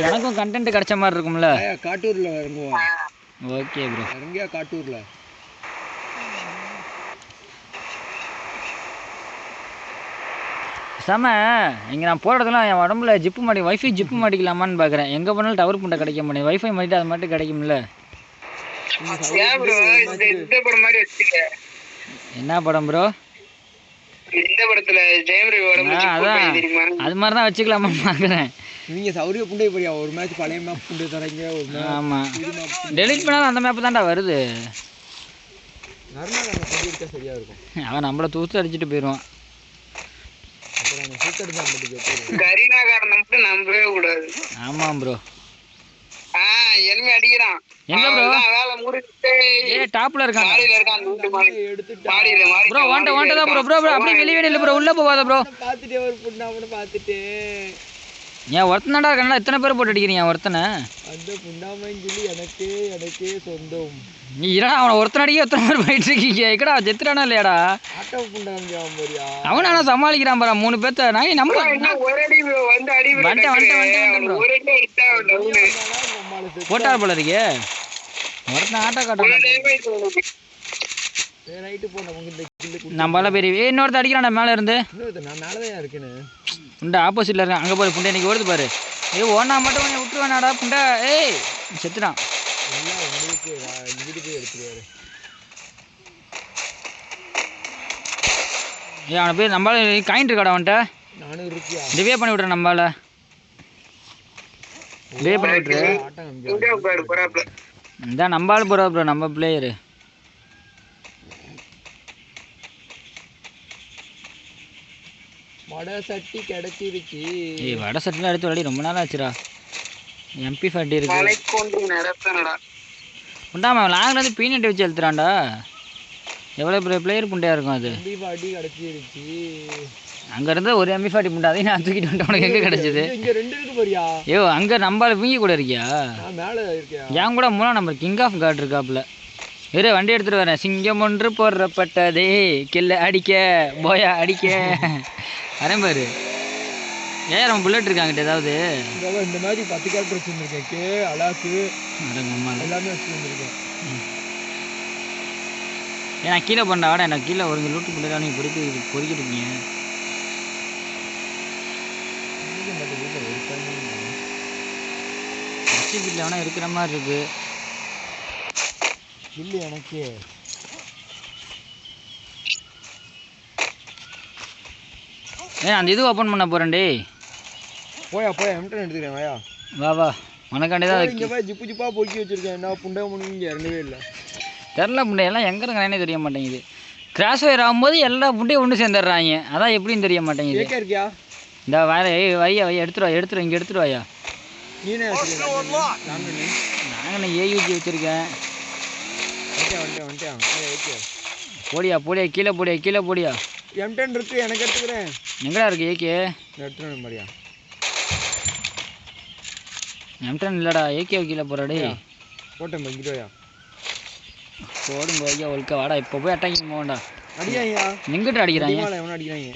எனக்கும் கண்டென்ட் கிடைச்ச மாதிரி இருக்கும்ல. காட்டூர்ல இறங்குவோம். Okay bro. இறங்கியா காட்டூர்ல. செம. இங்கே நான் போகிறதுலாம் என் உடம்புல ஜிப்பு வைஃபை ஜிப்பு மாட்டிக்கலாமான்னு பார்க்குறேன். எங்கே போனாலும் டவர் புண்டை கிடைக்க மாட்டேன். வைஃபை மாட்டிட்டு அது மட்டும் கிடைக்கும்ல. என்ன படம் ப்ரோ? அதான் அது மாதிரி தான் வச்சுக்கலாமான்னு பார்க்குறேன். நீங்க சௌரிய புண்டை போறியா? ஒரு மேட்ச் பழைய மேப் புண்டை தரீங்க. ஒரு மேட்ச் ஆமாம் டெலிட் பண்ணாலும் அந்த மேப்பு தான்டா வருது. சரியா இருக்கும். அவன் நம்மளை தூத்து அடிச்சுட்டு போயிடுவான். ஆமாம் ப்ரோ. எங்க ப்ரோ? ஏ டாப்ல இருக்கான் ப்ரோ. வாண்டதா ப்ரோ. ப்ரோ அப்படியே வெளியே இல்ல ப்ரோ. உள்ள போவாத ப்ரோ. பாத்துட்டே ஒரு புண்டை அவனை பாத்துட்டு ஏன் ஒருத்தன் தான்டா இருக்கானடா. இத்தனை பேர் போட்டு அடிக்கிறீங்க ஒருத்தனை. அந்த புண்டாமைன்னு சொல்லி எனக்கே சொந்தம். நீ இல்லடா அவனை ஒருத்தன் அடிக்க எத்தனை பேர் போயிட்டு இருக்கீங்க. எக்கடா செத்துறானா இல்லையாடா? ஆட்டோ புண்டாங்க அவன் ஆனா சமாளிக்கிறான் பாரு 3 பேர்த்த. நான் நம்ம போட்டார் போல இருக்கே. ஒருத்தன் ஆட்டோ காட்டான். நம்மளால பெரிய இன்னொருத்த அடிக்கிறான்டா மேல இருந்து. நான் மேலதான் இருக்கேன்னு புண்டை ஆப்போசிட்ல இருக்கான். அங்க போய் புண்டை இன்னைக்கு வருது பாரு. ஏய் ஒன்னா மட்டும் கொஞ்சம் விட்டுருவானாடா புண்டை. ஏய் செத்துட்டான். ஏ அவனை பேர் நம்மளால காயின் இருக்காடா அவன்கிட்ட. டிவே பண்ணி விட்றேன். நம்மளால டிவே பண்ணி விட்டுரு. இந்த நம்மளால போறா ப்ரோ. நம்ம பிளேயரு வடை சட்டி கிடைச்சிருச்சு. ஏய் வடை சட்டிலாம் எடுத்து விளையாடி ரொம்ப நாள் ஆச்சுடா. MP40 இருக்கு. புண்டாம லாங்கில் வந்து பீனட் வச்சு எழுத்துறான்டா. எவ்வளோ பெரிய பிளேயர் புண்டையாக இருக்கும் அது. MP40 கிடச்சிருச்சு. அங்கே இருந்தால் ஒரு MP40 புண்டை அதையும் நான் தூக்கிட்டு வந்துட்டு உனக்கு எங்கே கிடச்சிது? இங்கே 2 இருக்கு பாரியா. ஐயோ அங்கே நம்மளால வீங்கி கூட இருக்கியா? மேலே இருக்கியா? என் கூட 3ஆம் நம்பர் கிங் ஆஃப் கார்டு இருக்காப்புல. வேறு வண்டி எடுத்துகிட்டு வரேன். சிங்கம் ஒன்று போடுறப்பட்டதே கில்ல அடிக்க போயா அடிக்க வரேன் பாரு. ஏன் நம்ம புல்லட் இருக்காங்கிட்ட ஏதாவது? இந்த மாதிரி 10 கேரக்டர் வச்சுருந்துருக்கேன். கே அலாக்கு எல்லாமே வச்சுருந்துருக்கேன். ஏன் நான் கீழே பண்ண வாடா. எனக்கு கீழே ஒரு லூட்டு புல்லட் நீங்கள் பொறுக்கிட்டு இருக்கீங்க. வீட்டில் வேணா இருக்கிற மாதிரி இருக்கு. இல்லை எனக்கு ஏன் அந்த இது ஓப்பன் பண்ண போகிறேன். டே போயா M10 எடுத்துக்கிறேன். வாயா வா உனக்காண்டி தான் இங்கே போய் ஜிப்பு ஜிப்பாக பொறுக்கி வச்சுருக்கேன். என்ன புண்டை முன்னு இங்கே இறங்கவே இல்லை. தெரில புண்டையெல்லாம் எங்கே இருக்கானே தெரிய மாட்டேங்குது. கிராஸ் ஒயர் ஆகும்போது எல்லா புண்டையும் ஒன்று சேர்ந்துடுறாங்க. அதான் எப்படின்னு தெரிய மாட்டேங்குது. இருக்கியா? இந்த வையா எடுத்துரு இங்கே எடுத்துருவாயா. நீனே நாங்கள் AUG வச்சுருக்கேன். போடியா கீழே போடியா. M10 இருக்கு எனக்கு எடுத்துக்கிறேன். எங்கடா இருக்கு AK? எடுத்துகிட்டு மாதிரியா M10 இல்லைடா. AK கீழே போகிறாடே. போட்டேன் இங்கிட்டோயா. போடும் போய்யா ஒழுக்க வாடா. இப்போ போய் அட்டாக்கிங் போகண்டா. அடிக்காயா? எங்கிட்ட அடிக்கிறாங்க? எவனை அடிக்கிறாங்க?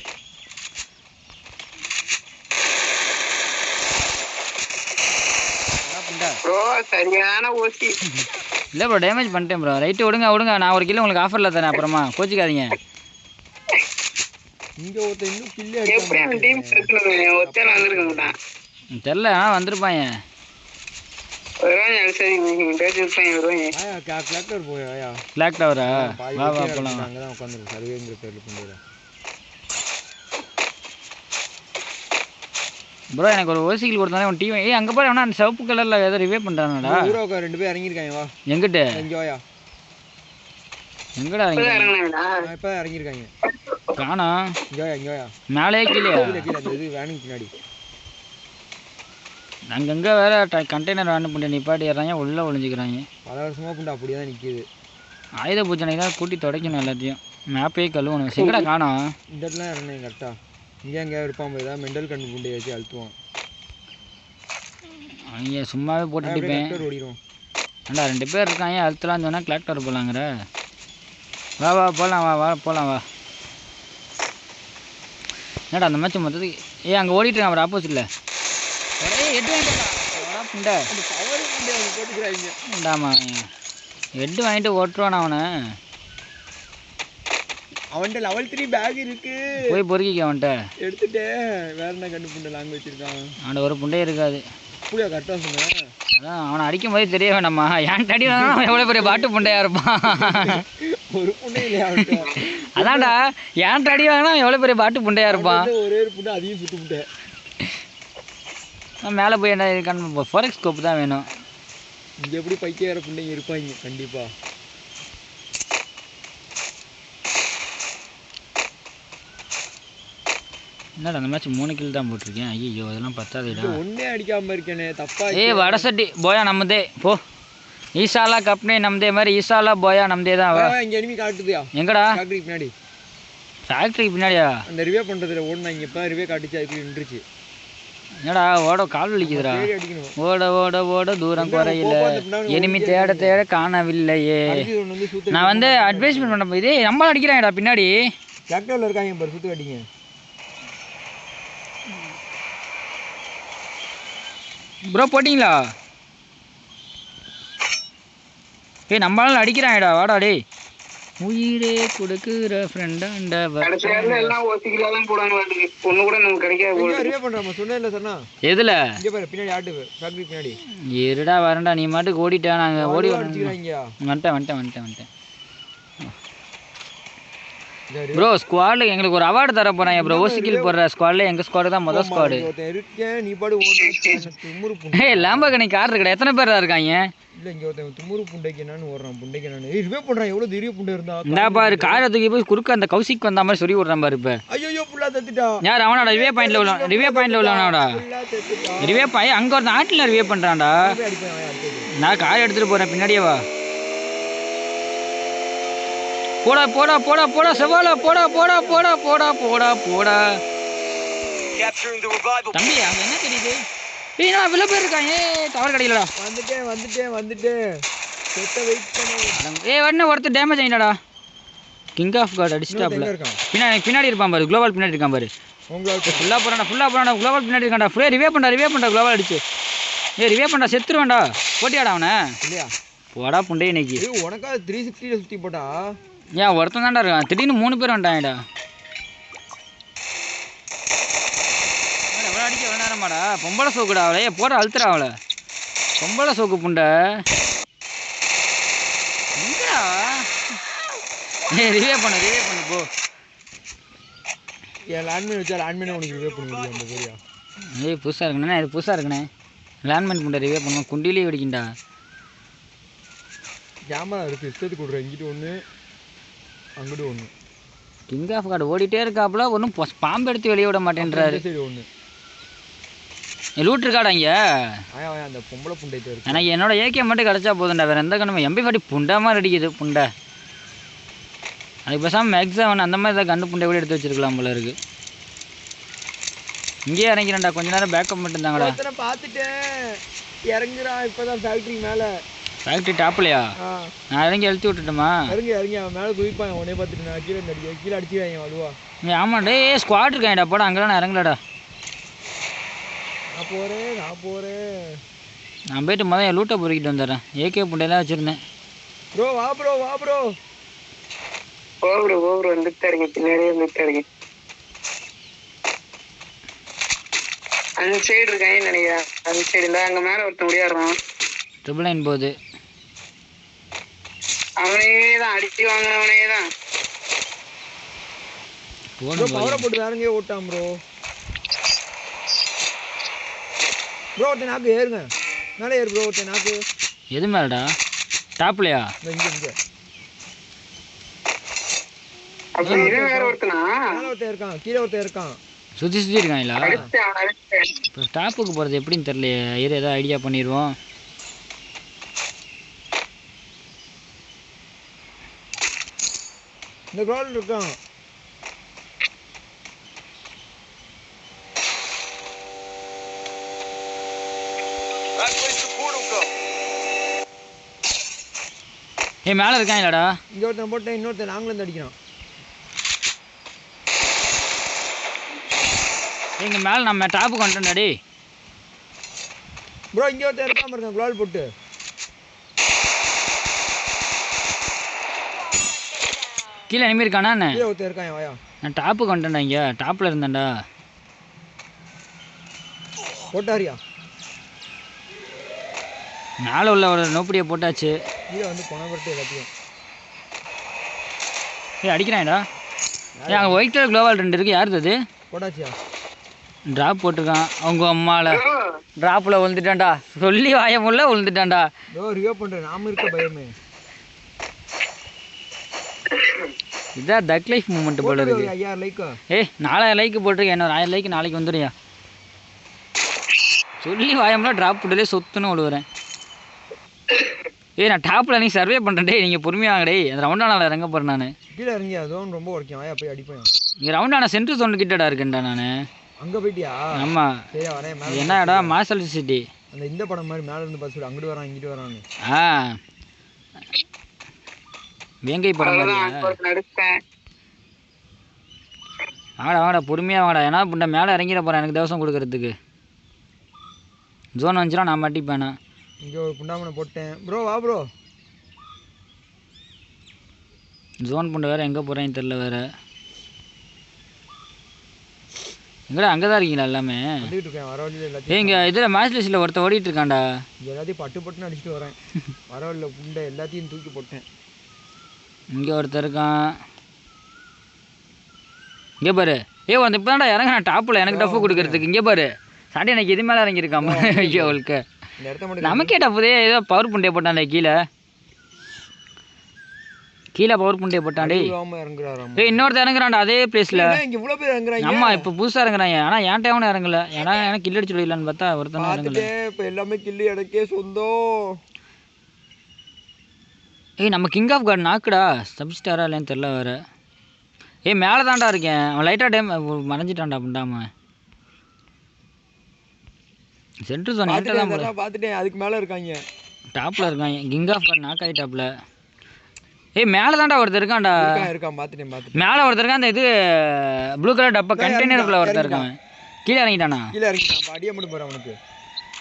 இல்லை ப்ரோ டேமேஜ் பண்ணிட்டேன் ப்ரோ. ரைட்டு விடுங்க. நான் ஒரு கிலோ உங்களுக்கு ஆஃபரில் தரேன். அப்புறமா கோச்சிக்காதீங்க. தெரில ஆனால் வந்திருப்பாங்க. கிளாக் டவரா? வா போகலாம். ப்ரோ எனக்கு ஒரு ஓசிக்கில் கொடுத்தாலே உன் டீம். அங்கே போய் அவனா அந்த சிவப்பு கலரில் ஏதோ ரிவே பண்ணுறானடா. 2 பேர் இறங்கியிருக்காங்க. வா எங்கிட்ட எங்கடா இப்போ இறங்கியிருக்காங்க. காணோம். இங்கோயா மேலே கீழே வேனுக்கு பின்னாடி. அங்கங்கே வேற கண்டெய்னர் வேணும் புண்டை நிப்பாட்டிடுறாங்க. உள்ளே ஒழிஞ்சிக்கிறாங்க. பல வருஷமாக புண்டை அப்படியே தான் நிற்கிது. ஆயுத பூஜனைக்கு தான் கூட்டி துடைக்கணும் எல்லாத்தையும். மேப்பே கழுவணும். எங்கடா காணோம்? இந்த இடத்துல இறங்கினேன் கரெக்டாக. இங்கே எங்கேயா இருப்பான் போய் தான் மெண்டல் கண்ணு புண்டையை வச்சு அழுத்துவான். அவங்க சும்மாவே போட்டு அடிப்பேன். ஓடிடும். ஏண்டா 2 பேர் இருக்காங்க. அழுத்தலாம்னு சொன்னால் கிளாக்டர் போகலாங்கிற. வா போகலாம். போகலாம். என்னடா அந்த மேட்ச் மொத்தத்துக்கு அங்கே ஓடிட்டு இருக்கான். அவர் ஆப்போசிட்டில். எட்டு புண்டை அந்த பவர் புண்டை அவங்க போட்டுக்கிறாங்க. உண்டாமா ஹெட்டு வாங்கிட்டு ஓட்டுருவான் அவனை. அவன்கிட்ட லெவல் 3 பேக் இருக்கு. போய் பொறுக்கிக்க அவன்கிட்ட. எடுத்துட்டேன். வேற என்ன கண்டு புண்டை லாங் வச்சிருக்கான். அவன்கிட்ட ஒரு புண்டே இருக்காது. அப்படியா கரெக்டாக சொன்னேன். அதான் அவனை அடிக்கும் போதே தெரிய வேணாமா ஏன் அடி வாங்கினா எவ்வளோ பெரிய பாட்டு புண்டையா இருப்பான். ஒரு புண்டை இல்லையா அவன்கிட்ட. அதான்டா ஏன் அடி வாங்கினா எவ்வளோ பெரிய பாட்டு புண்டையா இருப்பான். ஒரே ஒரு புண்டை அதையும் சுட்டு புண்டை. மேலே போய் என்ன இருக்கான்னு ஃபோரெக்ஸ் ஸ்கோப் தான் வேணும். இங்கே எப்படி பைக்க வேற புண்டைங்க இருப்பாங்க கண்டிப்பா. என்னடா அந்த மேட்ச் 3 கில் தான் போட்டிருக்கேன். ஐயோ அதெல்லாம் பத்தாதுடா. ஒன்னே அடிக்காம இருக்கேனே தப்பா. வடசட்டி போயா நம்மதே போ. ஈசாலா கப்னே நம்மதே மாதிரி ஈசாலா போயா நம்மதே தான். இங்க எனிமி காட்டுதுயா. எங்கடா? ஃபேக்டரி பின்னாடி. ஃபேக்டரிக்கு பின்னாடியா? அந்த ரிவே பண்றதுல ஓடுனாங்க. இப்ப ரிவே காட்டுச்சு அதுக்கு நின்றுச்சு. என்னடா ஓட கால் வலிக்குதுடா. ஓட ஓட ஓட தூரம் குறையில எனிமி தேட தேட காணவில்லையே. நான் வந்து அட்வைஸ்மெண்ட் பண்ண போய் நம்மள அடிக்கிறாங்கடா பின்னாடி. டிராக்டர்ல இருக்காங்க பாரு சுத்து காட்டிங்க. ப்ரோ போட்டிங்களா? நம்மளால அடிக்கிறாங்கடா வாடா டே. உயிரே கொடுக்குற ஃப்ரெண்டாண்டா. எல்லாம் ஓசிக்கல தான் போடாங்க. ஒண்ணு கூட நமக்கு கிடைக்காது. ரிவே பண்றோம் சொன்னேன்ல சொன்னா. எதுல? இங்க பாரு பின்னாடி ஆட்டு ஃபேக்டரி பின்னாடி. இருடா வரேன்டா நீ மாட்டுக்கு ஓடிட்டா. நாங்க ஓடி அடிச்சிராங்க. வந்துட்டேன். ப்ரோ ஸ்குவாட்ல எங்களுக்கு ஒரு அவார்டு தர போறாங்க ப்ரோ. ஓசிக்கில் போடுற ஸ்குவாட்ல எங்க ஸ்குவாட் தான் முதல் ஸ்குவாட். நீ பாடு ஓடுற லாம்பகனி கார் இருக்கடா. எத்தனை பேர் இருக்காங்க? இல்ல இங்க ஒருத்தன் துமுறு புண்டைக்கு நான் ஓடுறான். புண்டைக்கு நான் ரிவே பண்றான். எவ்வளவு பெரிய புண்டை இருந்தா. இந்தா பாரு காரை தூக்கி போய் குறுக்க அந்த கௌசிக் வந்த மாதிரி சொல்லி விடுறான் பாரு. இப்ப ஐயோ புள்ளா தத்திட்டா. யார் அவனோட ரிவே பாயிண்ட்ல உள்ளவனோட ரிவே பாய் அங்க ஒரு நாட்டுல ரிவே பண்றான்டா. நான் கார் எடுத்துட்டு போறேன் பின்னாடியே வா. போடா போடா போடா போடா செவாலா போடா போடா போடா போடா போடா போடா. தம்பி அங்க என்ன தெரியுது? நான் வில பேர் இருக்கான். டவர் கிடைக்கலடா. வந்துட்டேன் செட்ட வெயிட் பண்ணு. வண்ண ஒருத்தர் டேமேஜ் ஆயிட்டாடா. கிங் ஆஃப் காட் அடிச்சிட்டாப்ல. பின்னாடி இருப்பான் பாரு. குளோபல் பின்னாடி இருக்கான் பாரு. உங்களுக்கு ஃபுல்லா போறானடா. குளோபல் பின்னாடி இருக்கான்டா. ஃபுல்லா ரிவே பண்ணா குளோபல் அடிச்சு. ரிவே பண்ணா செத்துருவான்டா. போட்டியாடா அவனை இல்லையா? போடா புண்டை இன்னைக்கு. உனக்கா 360 சுத்தி போட்டா. ஏன் ஒருத்தன் தான்டா இருக்கான். திடீர்னு 3 பேர் வந்துட்டாங்கடா. எவ்வளோ அடிக்க எவ்வளோ நேரமாடா. பொம்பளை சோக்குடா அவளை. போட அழுத்துறா அவளை. பொம்பளை சோக்கு புண்டை எங்கடா? ரிவே பண்ணு போ. லேண்ட்மைன் வச்சா லேண்ட்மைன் உனக்கு ரிவே பண்ண முடியும் அந்த ஏரியா. புதுசாக இருக்குண்ணே. இது புதுசாக இருக்குண்ணே. லேண்ட்மைன் புண்டை ரிவே பண்ணுவோம். குண்டிலே வெடிக்கிண்டா. கேமரா இருக்குது. இஷ்டத்துக்கு கொடுறேன். இங்கிட்டு ஒன்று அங்கிட்டு ஒன்று. கிங் ஆஃப் கார்டு ஓடிட்டே இருக்காப்புல. ஒன்றும் பாம்பு எடுத்து வெளியே விட மாட்டேன்றாரு. சரி ஒன்று லூட் இருக்காடா இங்கே. அந்த பொம்பளை புண்டை இருக்கு. எனக்கு என்னோட ஏகே மட்டும் கிடச்சா போதும்டா. வேறு எந்த கண்ணுமே MP40 புண்டை மாதிரி அடிக்குது புண்டை. அதுக்கு பேசாமல் மேக்ஸாவன் அந்த மாதிரி தான் கண்டு புண்டை கூட எடுத்து வச்சிருக்கலாம் போல இருக்கு. இங்கேயே இறங்கிறேன்டா. கொஞ்ச நேரம் பேக்கப் மட்டும் தாங்கடா. பார்த்துட்டேன் இறங்குறான். இப்போதான் ஃபேக்ட்ரி மேலே. ஃபேக்ட்ரி டாப்லையா? நான் இறங்கி அழுத்தி விட்டுட்டுமா? இறங்கி அவன் மேலே குதிப்பான். உடனே பார்த்துட்டு நான் கீழே அடிச்சுவாங்க அழுவா. ஆமாண்டே ஸ்குவாட் இருக்காங்கடா. போடா அங்கெல்லாம் நான் இறங்கலடா. நான் போகிறேன். நான் போயிட்டு முதல்ல லூட்டை பொறுக்கிட்டு வந்துடுறேன். ஏகே புண்டையெல்லாம் வச்சுருந்தேன். ப்ரோ வா ப்ரோ வந்துட்டா இருக்கு. பின்னாடியே வந்துட்டா இருக்கு. அந்த சைடு இருக்காங்க நினைக்கிறேன். அந்த சைடு இருந்தா அங்கே மேலே ஒருத்தன் முடியாடுறான். 999 போகுது. அவனே தான் அடிச்சு வாங்கினவனே தான். பவரை போட்டு வேற எங்கேயோ ஓட்டான் ப்ரோ. ஒருத்தன் நாக்கு ஏறுங்க. மேலே ஏறு ப்ரோ. ஒருத்தன் நாக்கு எது மேலடா? டாப்லையா? இங்கே வேற ஒருத்தனா? மேலே ஒருத்தன் இருக்கான். கீழே ஒருத்தன் இருக்கான். சுற்றி இருக்காங்களா? இப்போ டாப்புக்கு போகிறது எப்படின்னு தெரியலையே. ஏதாவது ஐடியா பண்ணிடுவோம். இந்த கிரவுண்ட் இருக்கான். மேலே இருக்காங்களாடா. இங்கே ஒருத்தன் போட்டேன். இன்னொருத்தன் நாங்களும் அடிக்கிறான். எங்கள் மேலே நம்ம டாப்புக்கு வந்துட்டோம்டாடி. ப்ரோ இங்கே ஒருத்தர் இருக்காம இருக்கான் குளால் போட்டு. கீழே எனிமி இருக்கானா என்ன? கீழே ஒருத்தர் இருக்கான் வாயா. நான் டாப்புக்கு வந்துட்டேன்டா, இங்கே டாப்பில் இருந்தேன்டா. போட்டாரியா? மேலே உள்ள ஒரு நோப்படியை போட்டாச்சு. கீழே வந்து பணப்பட்டு எல்லாத்தையும் அடிக்கிறான்டா. அங்கே ஒயிட் கலர் க்ளோவால் 2 இருக்குது. யாருது அது? போட்டாச்சியா? ட்ராப் போட்டிருக்கான். அவங்க அம்மாவில் ட்ராப்பில் விழுந்துட்டான்டா. சொல்லி வாயமுள்ள விழுந்துட்டான்டா. ரிவோ பண்ணுறேன் நாம இருக்க பயமே. இதான் தக் லைஃப் மூமெண்ட் போல இருக்கு. 5000 லைக். 4000 லைக் போட்டிருக்கேன். இன்னொரு 1000 லைக் நாளைக்கு வந்துடுயா. சொல்லி வாயமுள்ள ட்ராப் போட்டதே சொத்துன்னு விழுவுறேன். நான் டாப்பில் நீ சர்வே பண்ணுறேன். நீங்கள் பொறுமையாக டே. அந்த ரவுண்டானாவில் இறங்க போகிறேன் நான். கீழே இறங்கி அதுவும் ரொம்ப உடைக்கும். வாயா போய் அடிப்பேன். இங்கே ரவுண்டான சென்ட்ரு சொன்னு கிட்டடா இருக்கேன்டா நான். அங்கே போயிட்டியா? ஆமாம். சரியா வரேன். என்ன இடம்? Marshal city. அந்த இந்த படம் மாதிரி மேலே இருந்து பஸ் அங்கிட்டு வரான் இங்கிட்டு வரான்னு. வேங்கை படம் வாடா வாடா பொறுமையாக வாடா. ஏன்னா புண்டை மேலே இறங்கிட போகிறேன் எனக்கு தவசம் கொடுக்கறதுக்கு. ஜோன் வந்துச்சுன்னா நான் மாட்டிப்பேண்ணா. இங்கே ஒரு புண்டாமனை போட்டேன் ப்ரோ. வா ப்ரோ. ஜோன் புண்டை வேறு எங்கே போகிறேன்னு தெரில வேறு. எங்கடா அங்கே தான் இருக்கீங்களா எல்லாமே? ஓடிட்டு இருக்கேன் வர வழியில் எல்லாத்தையும். இங்கே இதில் மேட்ச் லிஸ்ட்டில் ஒருத்தர் ஓடிட்டு இருக்கான்டா. இங்கே எல்லாத்தையும் பட்டு பட்டுன்னு அடிச்சுட்டு வரேன். வர வழியில் புண்டை எல்லாத்தையும் தூக்கி போட்டேன். இங்கே ஒருத்தர் இருக்கான். இங்கே பாரு. வந்து இப்போ தான்டா இறங்குறேன் டாப்பில் எனக்கு டஃப்பு கொடுக்கறதுக்கு. இங்கே பாரு சாண்டி எனக்கு இது மேலே இறங்கியிருக்காம. ஐயோ அவளுக்கு நமக்கே டஃப்புதே. ஏதோ பவர் புண்டையை போட்டான்டே கீழே. கீழே பவர் புண்டையை போட்டான்டே. இன்னொருத்தர் இறங்குறான்டா அதே பிளேஸில். ஆமா இப்போ புதுசாக இறங்குறாங்க. ஆனால் என் டைம் இறங்கல. ஏன்னா எனக்கு கில் அடிச்சு விடலான்னு பார்த்தா ஒருத்தனை இறங்கல. இப்போ எல்லாமே கில்லு எனக்கே சொந்தம். நம்ம கிங் ஆஃப் கார்டு நாக்குடா. சப்ஸ்டாரா இல்லைன்னு தெரில வேறு. மேலே தான்டா இருக்கேன். அவன் லைட்டாக டைம் மறைஞ்சிட்டான்டா புண்டாம. சென்ட்ரு ஜோன் பார்த்துட்டேன். அதுக்கு மேலே இருக்காங்க. டாப்பில் இருக்காங்க. கிங் ஆஃப் கார்டு நாக் ஆகிட்டாப்புல. மேலே தான்டா ஒருத்தர் இருக்கான்டா. இருக்கான் பார்த்துட்டேன். மேலே ஒருத்தர் இருக்கான். அந்த இது ப்ளூ கலர் டப்பா கண்டெய்னருக்குள்ள ஒருத்தர் இருக்கான். கீழே இறங்கிட்டானா? கீழே இறங்கிட்டான். அடியே மட்டும் போகிறேன் அவனுக்கு.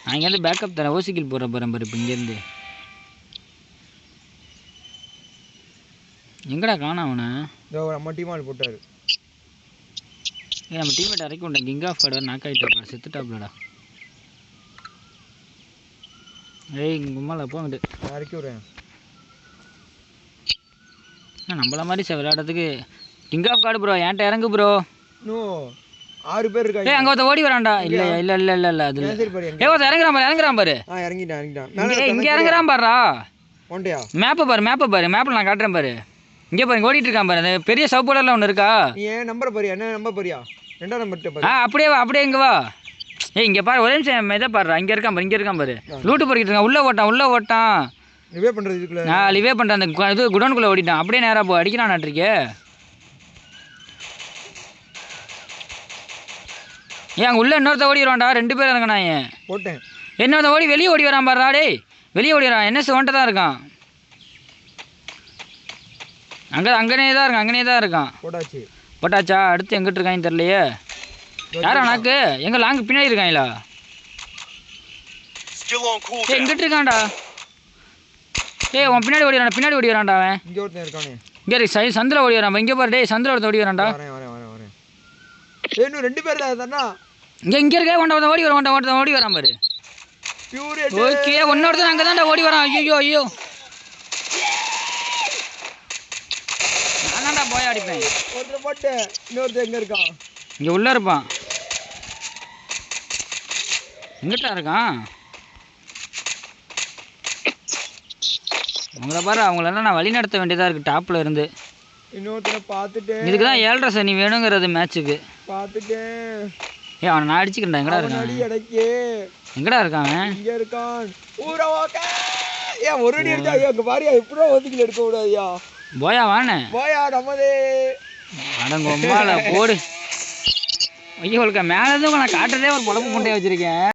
நான் இங்கேருந்து பேக்கப் தரேன். ஓசிக்கில் போகிற போகிறேன் பாரு. இப்போ இங்கேருந்து எங்கடா காணா அவனை? நம்ம டீமால் போட்டார். நம்ம டீமேட் இறக்கி விட்டேன். கிங் ஆஃப் கார்டு நாக் ஆகிட்டாப்ல. செத்துட்டாப்லடா. கும்மால போங்கிட்டு இறக்கி விட்றேன். நம்மள மாதிரி விளையாடுறதுக்கு கிங் ஆஃப் கார்டு ப்ரோ. என்கிட்ட இறங்கு ப்ரோ. இன்னும் 6 பேர் இருக்காங்க. அங்கே ஒருத்தர் ஓடி வரான்டா. இல்லை இல்லை இல்லை இல்லை இல்லை அது ஒருத்தர் இறங்குறான் பாரு. இறங்கிட்டான். இங்கே இறங்குறான் பாருடா. ஒன்றையா மேப்பை பாரு. மேப்பில் நான் காட்டுறேன் பாரு. இங்கே பாரு ஓடிட்டு இருக்கான் பாரு. அந்த பெரிய சவுப்போடலாம் ஒன்று இருக்கா? நீ ஏன் நம்பர் பாரியா? என்ன நம்பர் பாரியா? 2ஆம் நம்பர். அப்படியே வா. அப்படியே இங்கே வா. இங்கே பாரு. ஒரே நிமிஷம் இதை பாரு. இங்கே இருக்கான் பாரு. லூட்டு பொறுக்கிட்டு இருக்கான். உள்ளே ஓட்டான். லிவே பண்ணுறது இதுக்குள்ள. நான் லிவே பண்ணுறேன். அந்த இது குடோனுக்குள்ளே ஓடிட்டான். அப்படியே நேராக போ. அடிக்கிறான் நாட்டிருக்கே. அங்கே உள்ள இன்னொருத்த ஓடி வரான்டா. 2 பேர் இறங்கினா போட்டேன். இன்னொருத்த ஓடி வெளியே ஓடி வரான் பாருடா. டேய் வெளியே ஓடி வரான். NS ஒன்ட்ட தான் இருக்கான். அங்கனே தான் இருக்கான். போட்டாச்சா? அடுத்து எங்கிட்டு இருக்கான்னு தெரியலையே. யாரா நாக்கு? எங்க லாங்கு பின்னாடி இருக்காங்களா? எங்கிட்டு இருக்கான்டா? உன் பின்னாடி ஓடி வரான்டா அவன். இங்கே ஒருத்தன் இருக்கானே. இங்கே சந்தில் ஓடி வரான். இங்கே பாரு. டேய் சந்தில் ஒருத்தன் ஓடி வரான்டா. வரேன். இன்னும் 2 பேர் தானா? இங்கே இருக்க ஒருத்தன் ஓடி வரான் பாரு. ஓகே ஒன்னொருத்தன் அங்கே தான்டா ஓடி வரான். ஐயோ நான் தான்டா போய் அடிப்பேன். ஒருத்தர் போட்டு இன்னொருத்தர் எங்கே இருக்கான்? இங்கே உள்ளே இருப்பான். எங்கிட்ட இருக்கான்? அவங்கள பாரு. அவங்களெல்லாம் நான் வழி நடத்த வேண்டியதாக இருக்குது டாப்பில் இருந்து. இன்னொருத்தனை பார்த்துட்டேன். இதுக்கு தான் 7.5 சனி வேணுங்கிறது மேட்ச்சுக்கு. பார்த்துட்டேன். அவனை நான் அடிச்சுக்கிறேன். எங்கடா இருக்கான்? எங்கடா இருக்கான்? இங்கே இருக்கான். ஒரு அடி எடுத்தா அங்கே பாரியா. எப்படியா ஒதுக்கில் எடுக்க கூடாதுயா. போயா வானே. போயா நம்மதே. அடங்க போடு. ஐயோ மேலே இருந்து நான் காட்டுறதே ஒரு பொழப்பு முட்டையை வச்சிருக்கேன்.